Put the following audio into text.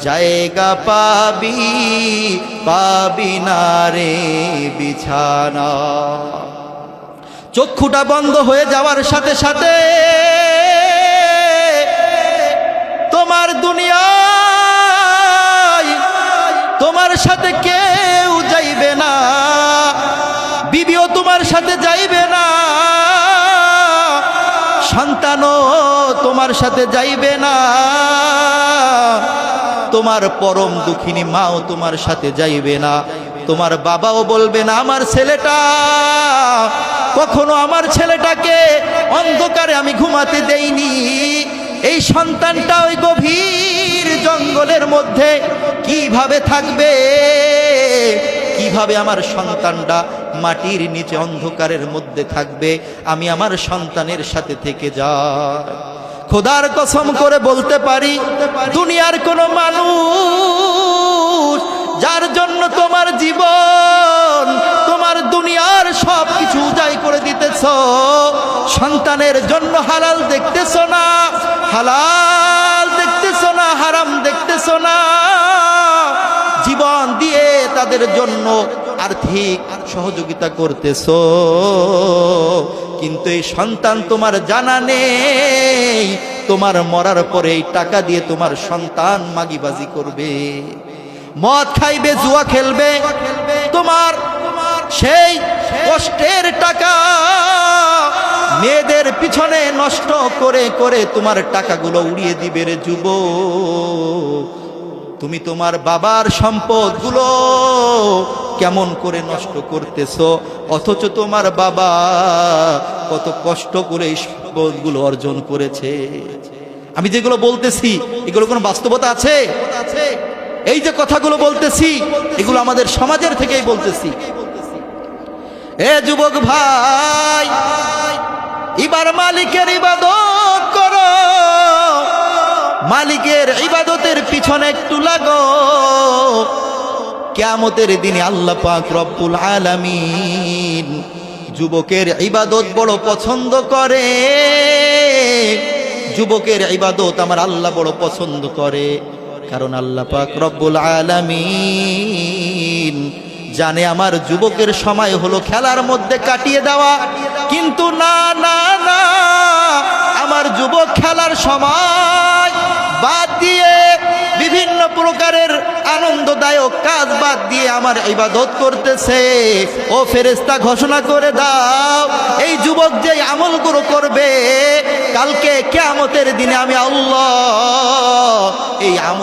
জায়গা পাবি পাবি না রে বিছানা। চক্ষুটা বন্ধ হয়ে যাওয়ার সাথে সাথে তোমার দুনিয়ায় তোমার সাথে কেউ যাইবে না, বিবিও তোমার সাথে যাইবে না, সন্তানও তোমার সাথে যাইবে না, তোমার পরম দুঃখিনী মাও তোমার সাথে যাইবে না, তোমার বাবাও বলবে না আমার ছেলেটা, কখনো আমার ছেলেটাকে অন্ধকারে আমি ঘুমাতে দেইনি। এই সন্তানটা ওই গভীর জঙ্গলের মধ্যে কিভাবে থাকবে, কিভাবে আমার সন্তানটা মাটির নিচে অন্ধকারের মধ্যে থাকবে, আমি আমার সন্তানের সাথে থেকে যাই। খোদার কসম করে বলতে পারি দুনিয়ার কোনো মানুষ যার জন্য তোমার জীবন তোমার দুনিয়ার সব কিছু উজাই করে দিতেছ, সন্তানের জন্য হালাল দেখতেছ না, হালাল দেখতেছ না, হারাম দেখতেছ না, জীবন দিয়ে তাদের জন্য আর্থিক সহযোগিতা করতেছ, কিন্তু এই সন্তান তোমার জানা নেই তোমার মরার পরে এই টাকা দিয়ে তোমার সন্তান মাগিবাজি করবে, মদ খাইবে, জুয়া খেলবে, তোমার সেই কষ্টের টাকা মেয়েদের পিছনে নষ্ট করে করে তোমার টাকাগুলো উড়িয়ে দিবে রে যুবক। তুমি তোমার বাবার সম্পদগুলো কেমন করে নষ্ট করতেছো, অথচ তোমার বাবা কত কষ্ট করে এই সম্পদগুলো অর্জন করেছে। আমি যেগুলো বলতেছি এগুলো কোনো বাস্তবতা আছে? এই যে কথাগুলো বলতেছি এগুলো আমাদের সমাজের থেকেই বলতেছি। এ যুবক ভাই, এবার মালিকের ইবাদত করো, মালিকের ইবাদতের পিছনে একটু লাগো। কিয়ামতের দিনে আল্লাহ পাক রব্বুল আলামিন যুবকের ইবাদত বড় পছন্দ করে, যুবকের ইবাদত আমার আল্লাহ বড় পছন্দ করে, কারণ আল্লাহ পাক রব্বুল আলামিন জানে আমার যুবকের সময় হলো খেলার মধ্যে কাটিয়ে দেওয়া, কিন্তু না না না, আমার যুবক খেলার সময় বাদ দিয়ে বিভিন্ন প্রকারের আনন্দদায়ক কাজ বাদ দিয়ে আমার ইবাদত করতেছে। ও ফেরেশতা ঘোষণা করে দাও, এই যুবক যে আমলগুলো করবে কালকে কিয়ামতের দিনে আমি আল্লাহ এই আমল